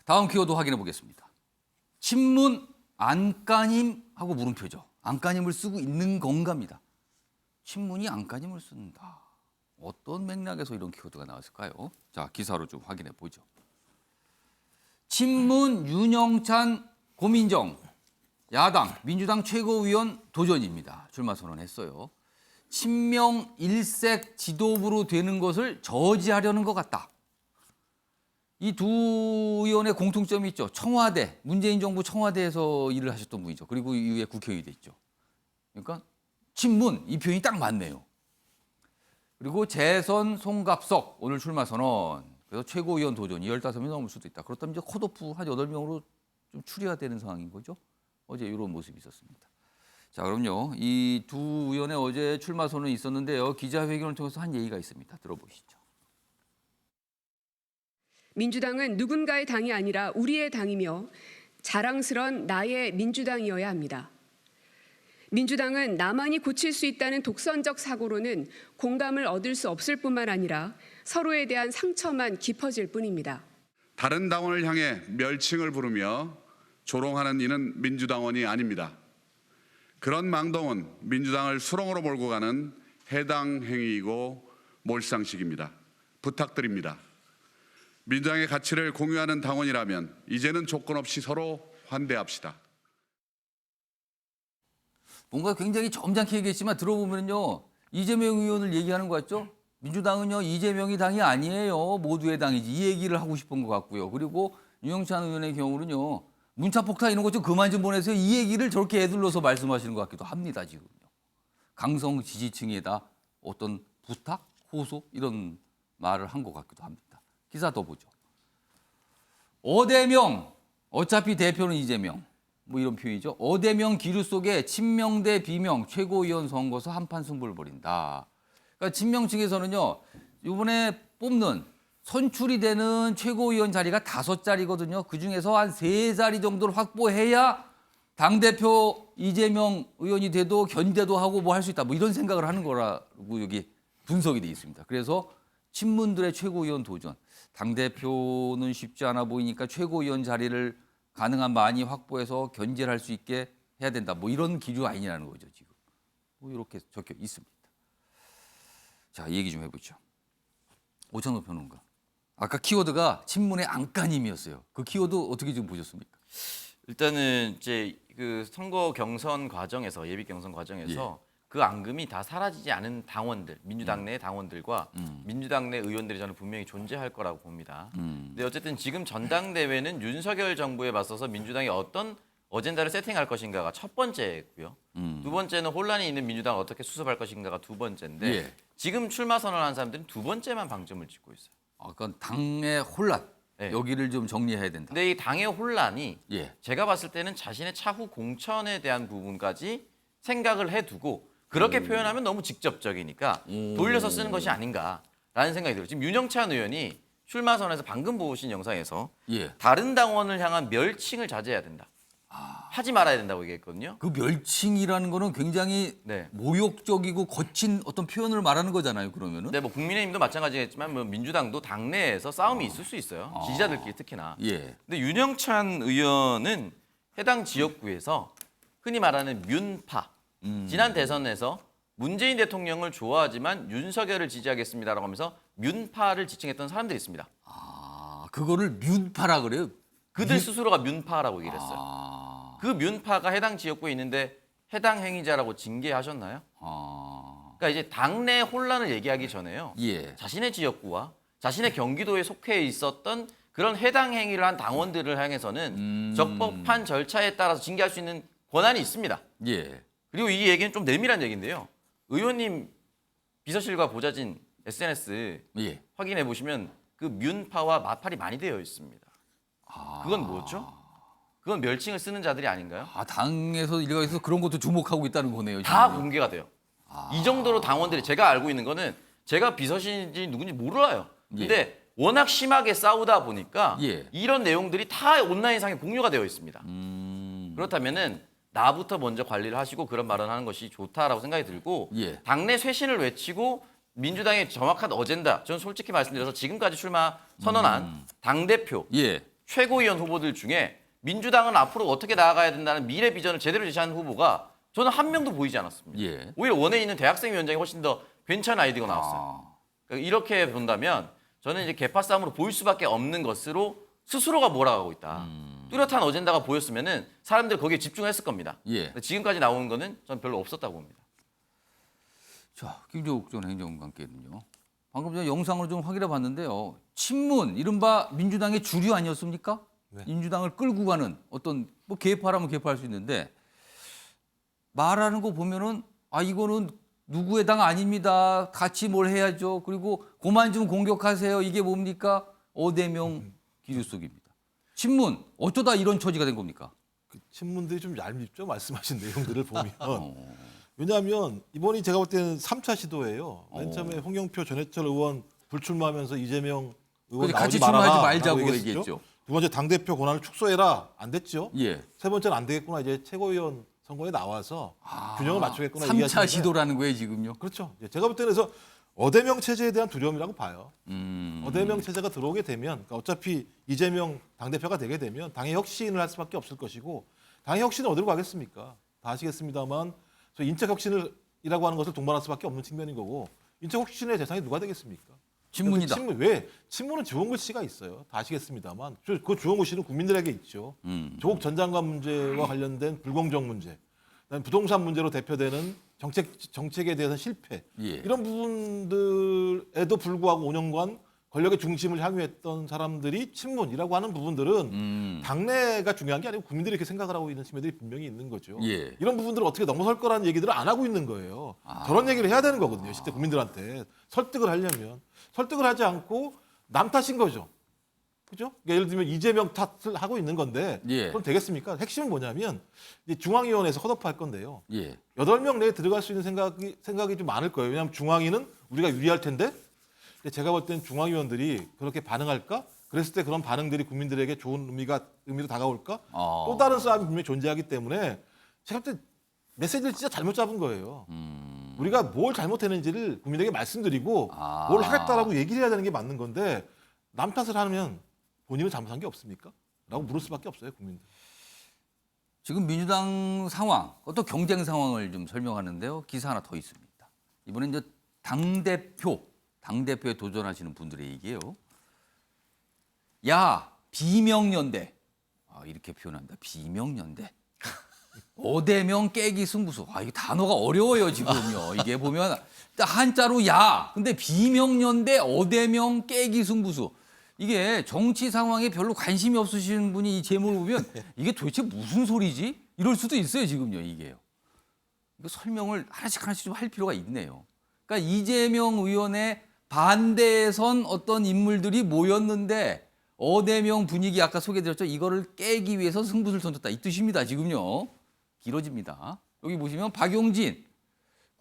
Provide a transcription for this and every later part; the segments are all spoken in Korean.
다음 키워드 확인해 보겠습니다. 친문 안까님하고 물음표죠. 안까님을 쓰고 있는 건가입니다. 친문이 안까님을 쓴다. 어떤 맥락에서 이런 키워드가 나왔을까요? 자, 기사로 좀 확인해 보죠. 친문 윤영찬 고민정 야당 민주당 최고위원 도전입니다. 출마 선언했어요. 친명 일색 지도부로 되는 것을 저지하려는 것 같다. 이 두 의원의 공통점이 있죠. 청와대, 문재인 정부 청와대에서 일을 하셨던 분이죠. 그리고 이후에 국회의원이 됐죠. 그러니까 친문, 이 표현이 딱 맞네요. 그리고 재선 송갑석, 오늘 출마 선언. 그래서 최고위원 도전이 15명이 넘을 수도 있다. 그렇다면 이제 컷오프 한 8명으로 좀 추리가 되는 상황인 거죠. 어제 이런 모습이 있었습니다. 자, 그럼요. 이 두 의원의 어제 출마 선언이 있었는데요. 기자회견을 통해서 한 얘기가 있습니다. 들어보시죠. 민주당은 누군가의 당이 아니라 우리의 당이며 자랑스런 나의 민주당이어야 합니다. 민주당은 나만이 고칠 수 있다는 독선적 사고로는 공감을 얻을 수 없을 뿐만 아니라 서로에 대한 상처만 깊어질 뿐입니다. 다른 당원을 향해 멸칭을 부르며 조롱하는 이는 민주당원이 아닙니다. 그런 망동은 민주당을 수렁으로 몰고 가는 해당 행위이고 몰상식입니다. 부탁드립니다. 민주당의 가치를 공유하는 당원이라면 이제는 조건 없이 서로 환대합시다. 뭔가 굉장히 점잖게 얘기했지만 들어보면요. 이재명 의원을 얘기하는 것 같죠? 민주당은요. 이재명이 당이 아니에요. 모두의 당이지. 이 얘기를 하고 싶은 것 같고요. 그리고 윤영찬 의원의 경우는요. 문자폭탄 이런 것 좀 그만 좀 보내세요. 이 얘기를 저렇게 애둘러서 말씀하시는 것 같기도 합니다. 지금요. 강성 지지층에다 어떤 부탁, 호소 이런 말을 한 것 같기도 합니다. 기사 더 보죠. 어대명, 어차피 대표는 이재명. 뭐 이런 표현이죠. 어대명 기류 속에 친명 대 비명 최고위원 선거에서 한판 승부를 벌인다. 그러니까 친명 측에서는요. 이번에 뽑는 선출이 되는 최고위원 자리가 5자리거든요. 그중에서 한 3자리 정도를 확보해야 당대표 이재명 의원이 돼도 견제도 하고 뭐 할 수 있다. 뭐 이런 생각을 하는 거라고 여기 분석이 돼 있습니다. 그래서 친문들의 최고위원 도전. 당대표는 쉽지 않아 보이니까 최고위원 자리를 가능한 많이 확보해서 견제를 할 수 있게 해야 된다. 뭐 이런 기류 아니냐는 거죠, 지금. 뭐 이렇게 적혀 있습니다. 자, 이 얘기 좀 해보죠. 오창호 평론가. 아까 키워드가 친문의 안까님이었어요. 그 키워드 어떻게 좀 보셨습니까? 일단은 이제 그 선거 경선 과정에서 예비 경선 과정에서 그 앙금이 다 사라지지 않은 당원들, 민주당 내 당원들과 민주당 내 의원들이 저는 분명히 존재할 거라고 봅니다. 근데 어쨌든 지금 전당대회는 윤석열 정부에 맞서서 민주당이 어떤 어젠다를 세팅할 것인가가 첫 번째고요. 두 번째는 혼란이 있는 민주당을 어떻게 수습할 것인가가 두 번째인데 지금 출마 선언한 사람들은 두 번째만 방점을 찍고 있어요. 아까 당의 혼란. 네. 여기를 좀 정리해야 된다. 근데 이 당의 혼란이 예. 제가 봤을 때는 자신의 차후 공천에 대한 부분까지 생각을 해두고 그렇게 표현하면 너무 직접적이니까 돌려서 쓰는 것이 아닌가라는 생각이 들어요. 지금 윤영찬 의원이 출마 선언에서 방금 보신 영상에서 다른 당원을 향한 멸칭을 자제해야 된다. 하지 말아야 된다고 얘기했거든요. 그 멸칭이라는 거는 굉장히 모욕적이고 거친 어떤 표현을 말하는 거잖아요. 그러면은. 네, 뭐 국민의힘도 마찬가지겠지만 뭐 민주당도 당내에서 싸움이 있을 수 있어요. 지지자들끼리 특히나. 근데 윤영찬 의원은 해당 지역구에서 흔히 말하는 윤파. 지난 대선에서 문재인 대통령을 좋아하지만 윤석열을 지지하겠습니다라고 하면서 윤파를 지칭했던 사람들이 있습니다. 아, 그거를 뮨파라 그래요? 그들 스스로가 뮨파라고 얘기를 했어요. 그 뮨파가 해당 지역구에 있는데 해당 행위자라고 징계하셨나요? 그러니까 이제 당내 혼란을 얘기하기 전에요. 자신의 지역구와 자신의 경기도에 속해 있었던 그런 해당 행위를 한 당원들을 향해서는 적법한 절차에 따라서 징계할 수 있는 권한이 있습니다. 그리고 이 얘기는 좀 내밀한 얘기인데요. 의원님 비서실과 보좌진 SNS 확인해 보시면 그 뮨파와 마팔이 많이 되어 있습니다. 그건 뭐죠? 그건 멸칭을 쓰는 자들이 아닌가요? 아, 당에서 일각에서 그런 것도 주목하고 있다는 거네요. 다 공개가 돼요. 이 정도로 당원들이 제가 알고 있는 거는 제가 비서실인지 누군지 몰라요. 근데 워낙 심하게 싸우다 보니까 이런 내용들이 다 온라인상에 공유가 되어 있습니다. 그렇다면은 나부터 먼저 관리를 하시고 그런 발언하는 것이 좋다라고 생각이 들고 당내 쇄신을 외치고 민주당의 정확한 어젠다, 저는 솔직히 말씀드려서 지금까지 출마 선언한 당대표 최고위원 후보들 중에 민주당은 앞으로 어떻게 나아가야 된다는 미래 비전을 제대로 제시하는 후보가 저는 한 명도 보이지 않았습니다. 예. 오히려 원외에 있는 대학생위원장이 훨씬 더 괜찮은 아이디어가 나왔어요. 그러니까 이렇게 본다면 저는 이제 개파 싸움으로 보일 수밖에 없는 것으로 스스로가 몰아가고 있다. 뚜렷한 어젠다가 보였으면은 사람들 거기에 집중했을 겁니다. 예. 근데 지금까지 나오는 거는 저는 별로 없었다고 봅니다. 자, 김종욱 전 행정관께는요. 방금 전에 영상으로 좀 확인해 봤는데요. 친문, 이른바 민주당의 주류 아니었습니까? 네. 민주당을 끌고 가는 어떤 뭐 개파라면 개파할 수 있는데 말하는 거 보면은 이거는 누구의 당 아닙니다. 같이 뭘 해야죠. 그리고 그만 좀 공격하세요. 이게 뭡니까? 어대명 기류 속입니다. 친문 어쩌다 이런 처지가 된 겁니까? 그 친문들이 좀 얄밉죠. 말씀하신 내용들을 보면. 왜냐하면 이번이 제가 볼 때는 3차 시도예요. 맨 처음에 홍영표 전해철 의원 불출마하면서 이재명 의원 그래서 나오지 같이 말아라 출마하지 말자고 라고 얘기했죠. 두 번째 당대표 권한을 축소해라. 안 됐죠. 예. 세 번째는 안 되겠구나. 이제 최고위원 선거에 나와서 균형을 맞추겠구나. 3차 얘기하시는데 시도라는 거예요, 지금요. 그렇죠. 이제 제가 볼 때는 그래서 어대명 체제에 대한 두려움이라고 봐요. 음. 어대명 체제가 들어오게 되면 그러니까 어차피 이재명 당대표가 되게 되면 당의 혁신을 할 수밖에 없을 것이고 당의 혁신은 어디로 가겠습니까? 다 아시겠습니다만 저 인적 혁신이라고 하는 것을 동반할 수밖에 없는 측면인 거고 인적 혁신의 대상이 누가 되겠습니까? 친문이다. 왜? 친문은 주홍글 씨가 있어요. 다 아시겠습니다만 그 주홍글 씨는 국민들에게 있죠. 조국 전 장관 문제와 관련된 불공정 문제, 그다음에 부동산 문제로 대표되는 정책에 대해서 실패 예. 이런 부분들에도 불구하고 5년간 권력의 중심을 향유했던 사람들이 친문이라고 하는 부분들은 당내가 중요한 게 아니고 국민들이 이렇게 생각을 하고 있는 측면들이 분명히 있는 거죠. 예. 이런 부분들을 어떻게 넘어설 거라는 얘기들을 안 하고 있는 거예요. 저런 얘기를 해야 되는 거거든요. 실제 국민들한테 설득을 하려면 설득을 하지 않고 남 탓인 거죠. 그죠? 그러니까 예를 들면 이재명 탓을 하고 있는 건데 예. 그럼 되겠습니까? 핵심은 뭐냐면 이제 중앙위원회에서 컷오프할 건데요. 예. 8명 내에 들어갈 수 있는 생각이 좀 많을 거예요. 왜냐하면 중앙위는 우리가 유리할 텐데 근데 제가 볼 때는 중앙위원들이 그렇게 반응할까? 그랬을 때 그런 반응들이 국민들에게 좋은 의미로 다가올까? 또 다른 싸움이 분명히 존재하기 때문에 제가 볼 때 메시지를 진짜 잘못 잡은 거예요. 우리가 뭘 잘못했는지를 국민에게 말씀드리고 뭘 하겠다라고 얘기를 해야 되는 게 맞는 건데 남 탓을 하면 본인은 잘못한 게 없습니까? 라고 물을 수밖에 없어요, 국민들. 지금 민주당 상황, 어떤 경쟁 상황을 좀 설명하는데요. 기사 하나 더 있습니다. 이번엔 이제 당대표에 도전하시는 분들의 얘기예요. 야, 비명연대. 이렇게 표현합니다. 비명연대. 어대명 깨기 승부수. 이게 단어가 어려워요, 지금요. 이게 보면 한자로 야, 근데 비명연대 어대명 깨기 승부수. 이게 정치 상황에 별로 관심이 없으신 분이 이 제목을 보면 이게 도대체 무슨 소리지? 이럴 수도 있어요, 지금요, 이게요. 이거 설명을 하나씩 좀 할 필요가 있네요. 그러니까 이재명 의원의 반대에 선 어떤 인물들이 모였는데 어대명 분위기 아까 소개드렸죠. 이거를 깨기 위해서 승부수를 던졌다. 이 뜻입니다, 지금요. 길어집니다. 여기 보시면 박용진,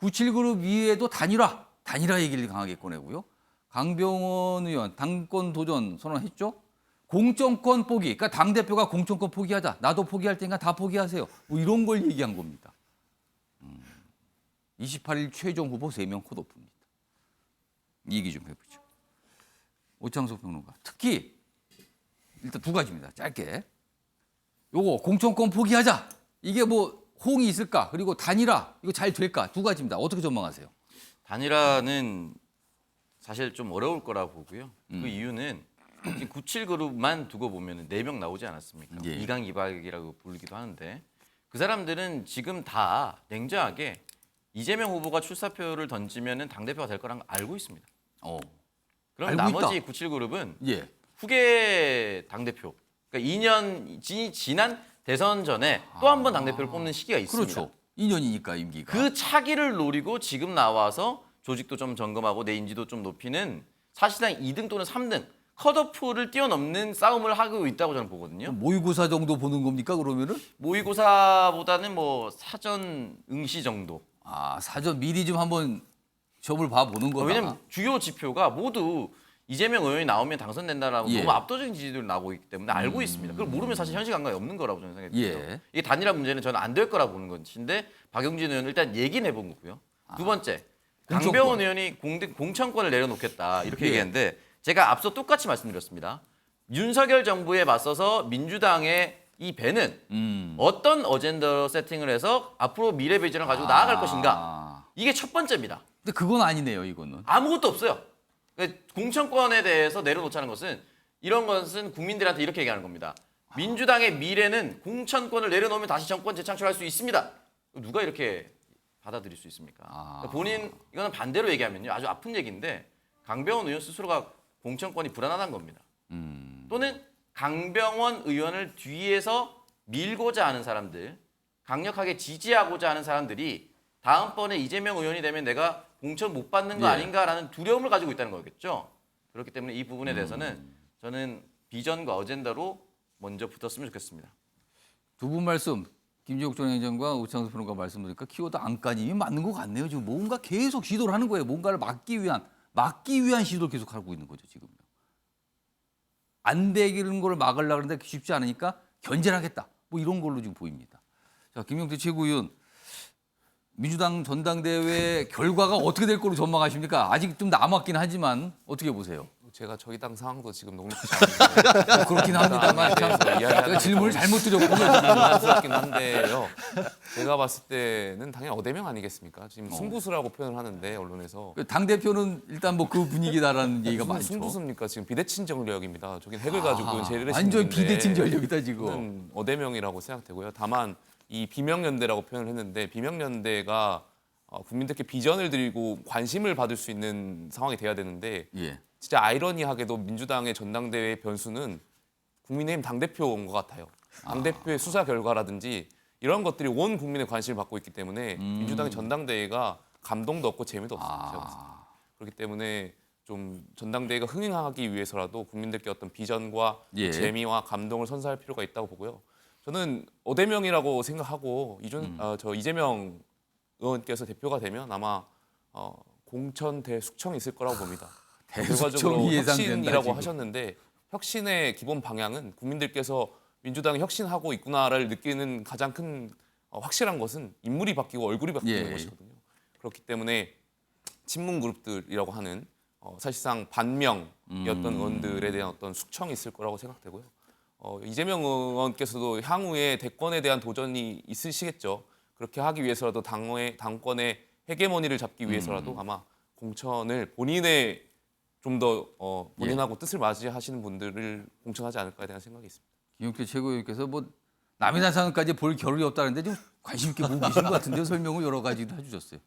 97그룹 위에도 단일화 얘기를 강하게 꺼내고요. 강병원 의원 당권 도전 선언했죠. 공천권 포기. 그러니까 당대표가 공천권 포기하자. 나도 포기할 테니까 다 포기하세요. 뭐 이런 걸 얘기한 겁니다. 28일 최종 후보 3명 컷오프입니다. 얘기 좀 해보죠. 오창석 평론가. 특히 일단 두 가지입니다. 짧게. 요거 공천권 포기하자. 이게 뭐 호응이 있을까? 그리고 단일화 이거 잘 될까? 두 가지입니다. 어떻게 전망하세요? 단일화는 사실 좀 어려울 거라고 보고요. 그 이유는 97그룹만 두고 보면 4명 나오지 않았습니까? 예. 이강 이박이라고 부르기도 하는데 그 사람들은 지금 다 냉정하게 이재명 후보가 출사표를 던지면 당대표가 될 거란 걸 알고 있습니다. 그럼 알고 나머지 있다. 97그룹은 예. 후계 당대표, 그러니까 2년 지난 대선 전에 또 한 번 당대표를 뽑는 시기가 있습니다. 그렇죠. 2년이니까 임기가. 그 차기를 노리고 지금 나와서 조직도 좀 점검하고 내 인지도 좀 높이는 사실상 2등 또는 3등 컷오프를 뛰어넘는 싸움을 하고 있다고 저는 보거든요. 모의고사 정도 보는 겁니까 그러면은? 모의고사보다는 뭐 사전 응시 정도. 사전 미리 좀 한번 점을 봐보는 거다. 왜냐면 주요 지표가 모두 이재명 의원이 나오면 당선된다라고 예. 너무 압도적인 지지율이 나오고 있기 때문에 알고 있습니다. 그걸 모르면 사실 현실 감각이 없는 거라고 저는 생각이 듭니다. 예. 이게 단일화 문제는 저는 안 될 거라고 보는 것인데 박용진 의원은 일단 얘기는 해본 거고요. 두 번째, 공천권. 강병원 의원이 공천권을 내려놓겠다 이렇게 예. 얘기했는데 제가 앞서 똑같이 말씀드렸습니다. 윤석열 정부에 맞서서 민주당의 이 배는 어떤 어젠더 세팅을 해서 앞으로 미래 비전을 가지고 나아갈 것인가. 이게 첫 번째입니다. 근데 그건 아니네요, 이거는. 아무것도 없어요. 그러니까 공천권에 대해서 내려놓자는 것은 이런 것은 국민들한테 이렇게 얘기하는 겁니다. 민주당의 미래는 공천권을 내려놓으면 다시 정권 재창출할 수 있습니다. 누가 이렇게 받아들일 수 있습니까? 그러니까 본인 이거는 반대로 얘기하면요, 아주 아픈 얘기인데 강병원 의원 스스로가 공천권이 불안하다는 겁니다. 또는 강병원 의원을 뒤에서 밀고자 하는 사람들, 강력하게 지지하고자 하는 사람들이 다음번에 이재명 의원이 되면 내가 공천 못 받는 거 아닌가라는 두려움을 가지고 있다는 거겠죠. 그렇기 때문에 이 부분에 대해서는 저는 비전과 어젠다로 먼저 붙었으면 좋겠습니다. 두 분 말씀, 김지욱 전 행정과 우창수 평론가 말씀 드리니까 키워드 안간힘이 맞는 것 같네요. 지금 뭔가 계속 시도를 하는 거예요. 뭔가를 막기 위한 시도를 계속 하고 있는 거죠, 지금요. 안 되는 걸 막으려고 하는데 쉽지 않으니까 견제를 하겠다. 뭐 이런 걸로 지금 보입니다. 자, 김용태 최고위원, 민주당 전당대회 결과가 어떻게 될 거로 전망하십니까? 아직 좀 남았긴 하지만 어떻게 보세요? 제가 저희 당 상황도 지금 녹록지 않은데 뭐 그렇긴 합니다만 참 제가 질문을 잘못 드렸군요. 부담스럽긴 한데요. 제가 봤을 때는 당연히 어대명 아니겠습니까? 지금 승부수라고 표현을 하는데 언론에서 당 대표는 일단 뭐 그 분위기다라는 얘기가 무슨 많죠. 승부수입니까? 지금 비대칭 전략입니다. 저긴 핵을 가지고 제를 완전 비대칭 전략이다 지금. 저는 어대명이라고 생각되고요. 다만 이 비명연대라고 표현을 했는데 비명연대가 국민들께 비전을 드리고 관심을 받을 수 있는 상황이 돼야 되는데 예. 진짜 아이러니하게도 민주당의 전당대회 변수는 국민의힘 당대표인 것 같아요. 당대표의 수사 결과라든지 이런 것들이 온 국민의 관심을 받고 있기 때문에 민주당의 전당대회가 감동도 없고 재미도 없습니다. 제가 봤을 때. 그렇기 때문에 좀 전당대회가 흥행하기 위해서라도 국민들께 어떤 비전과 예. 재미와 감동을 선사할 필요가 있다고 보고요. 저는 어대명이라고 생각하고 저 이재명 의원께서 대표가 되면 아마 공천 대숙청이 있을 거라고 봅니다. 결과적으로 대숙청이 예상된다, 혁신이라고 지금. 하셨는데 혁신의 기본 방향은 국민들께서 민주당이 혁신하고 있구나를 느끼는 가장 큰 확실한 것은 인물이 바뀌고 얼굴이 바뀌는 예. 것이거든요. 그렇기 때문에 친문 그룹들이라고 하는 사실상 반명이었던 의원들에 대한 어떤 숙청이 있을 거라고 생각되고요. 이재명 의원께서도 향후에 대권에 대한 도전이 있으시겠죠. 그렇게 하기 위해서라도 당권의 헤게모니를 잡기 위해서라도 아마 공천을 본인의 좀 더 본인하고 뜻을 맞이하시는 분들을 공천하지 않을까에 대한 생각이 있습니다. 김용태 최고위원께서 뭐 남이나 상까지 볼 겨를이 없다는데 좀 관심 있게 보고 계신 것 같은데요. 설명을 여러 가지 해주셨어요.